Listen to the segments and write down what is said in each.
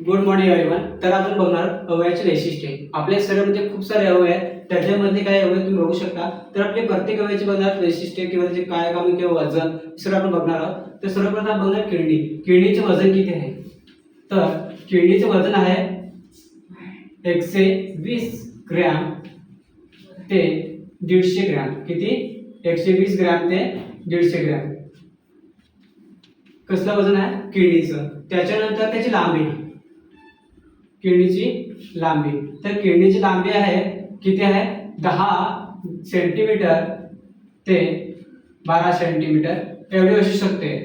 Good morning everyone. तर आपण बघणार अवयवाचे वैशिष्ट्ये. आपल्या शरीरामध्ये खूप सारे अवयव आहेत, त्याच्यामध्ये काही अवयव तुम्ही बघू शकता. तर आपले प्रत्येक अवयवाचे बघणार वैशिष्ट्ये किंवा त्याचे काय काम किंवा वजन सर आपण बघणार आहोत. तर सर्वप्रथम आपण बघणार किडनी. किडनीचे वजन किती आहे? तर किडनीचे वजन आहे 120 ग्रॅम ते 150 ग्रॅम. किती? 120 ग्रॅम ते 150 ग्रॅम. कसलं वजन आहे? किडनीचं. त्याच्यानंतर त्याची लांबी, किडनीची लांबी. तर किडनीची लांबी आहे किती आहे? 10 सेंटीमीटर ते 12 सेंटीमीटर एवढी असू शकते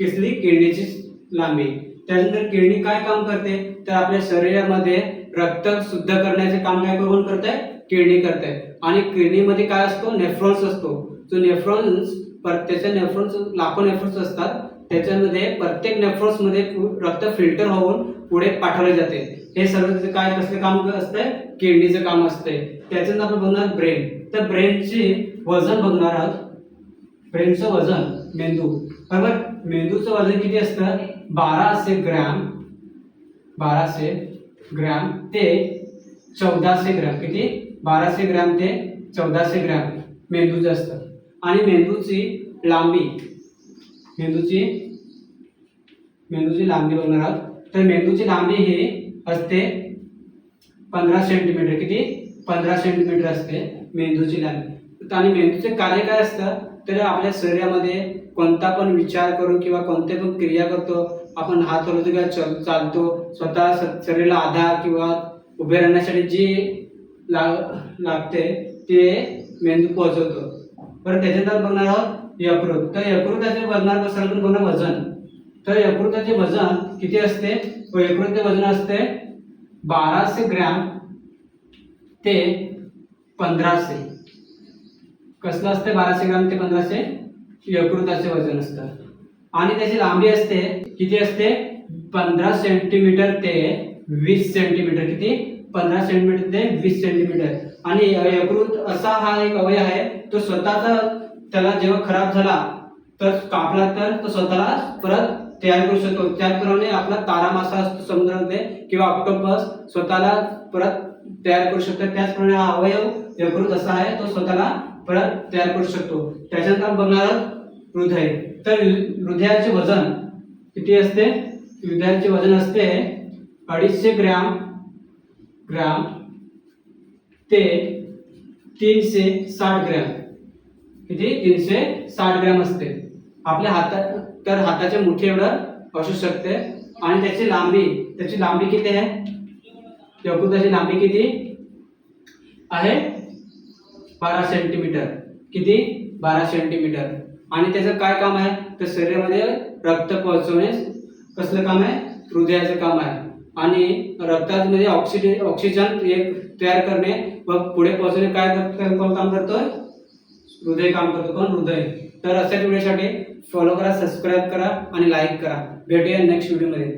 कसली किडनीची लांबी. त्यानंतर किडनी काय काम करते? तर आपल्या शरीरामध्ये रक्त शुद्ध करण्याचे काम काय कोण करते? किडनी करते. आणि किडनीमध्ये काय असतो? नेफ्रॉन्स असतो. जो नेफ्रॉन्स त्याचे नेफ्रॉन्स लाखो नेफ्रॉन्स असतात. त्याच्यामध्ये प्रत्येक नेफ्रॉन्स मध्ये रक्त फिल्टर होऊन पुढे पाठवले जाते. हे सर्व काय कसले काम असते? किडनीचं काम असते. त्याच्यानंतर आपण बघणार ब्रेन. तर ब्रेनचे वजन बघणार आहोत. ब्रेनचं वजन, मेंदू बरोबर. मेंदूचं वजन किती असतं? 1200 ग्रॅम, 1200 ग्रॅम ते 1400 ग्रॅम. किती? 1200 ग्रॅम ते 1400 ग्रॅम मेंदूचं असतं. आणि मेंदूची लांबी, मेंदूची लांबी बघणार आहोत. तर मेंदूची लांबी ही असते 15 सेंटीमीटर. किती? 15 सेंटीमीटर असते मेंदूची लांबी. आणि मेंदूचे कार्य काय असतं? तर आपल्या शरीरामध्ये कोणता पण विचार करू किंवा कोणत्या पण क्रिया करतो, आपण हात हलवतो किंवा चालतो, स्वतः शरीराला आधार किंवा उभे राहण्यासाठी जी लागते ते मेंदू पोहोचवतो. बरं, त्याच्यानंतर बघणार आहोत यकृत. तर यकृताचे बघणार कसं आपण बघणार वजन. तर यकृताचे वजन किती असते? यकृताचे वजन असते 1200 ग्रॅम ते 1500. कसलं असते? 1200 ग्रॅम ते 1500 यकृताचे वजन असतं. आणि त्याची लांबी असते किती असते? 15 सेंटीमीटर ते 20 सेंटीमीटर. किती? 15 सेंटीमीटर ते 20 सेंटीमीटर. आणि यकृत असा हा एक अवयव आहे, तो स्वतःचा त्याला जेव्हा खराब झाला तर कापला तर तो स्वतःला परत तयार करू शकतो. त्याचप्रमाणे आपला तारा मासा असतो समुद्रामध्ये किंवा ऑक्टोपस स्वतःला परत तयार करू शकतो. त्याचप्रमाणे हा अवयव यकृत असा आहे, तो स्वतःला परत तयार करू शकतो. त्याच्यानंतर बघणार हृदय. तर हृदयाचे वजन किती असते? हृदयाचे वजन असते 250 ग्रॅम ते 360 ग्रॅम. किती? 360 ग्रॅम असते. आपल्या हाताच्या मुठी एवढं असू शकते. आणि त्याची लांबी किती आहे? यकृताची लांबी किती आहे? 12 सेंटीमीटर. किती? 12 सेंटीमीटर. आणि त्याचं काय काम आहे? तर शरीरामध्ये रक्त पोहोचवणे कसलं काम आहे? हृदयाचं काम आहे. आणि रक्तामध्ये ऑक्सिजन तयार करणे व पुढे पोहोचवणे काय काम करतोय? हृदय काम करतो. कोण? हृदय. तर अशाच व्हिडिओसाठी फॉलो करा, सबस्क्राईब करा आणि लाईक करा. भेटूया नेक्स्ट व्हिडिओमध्ये.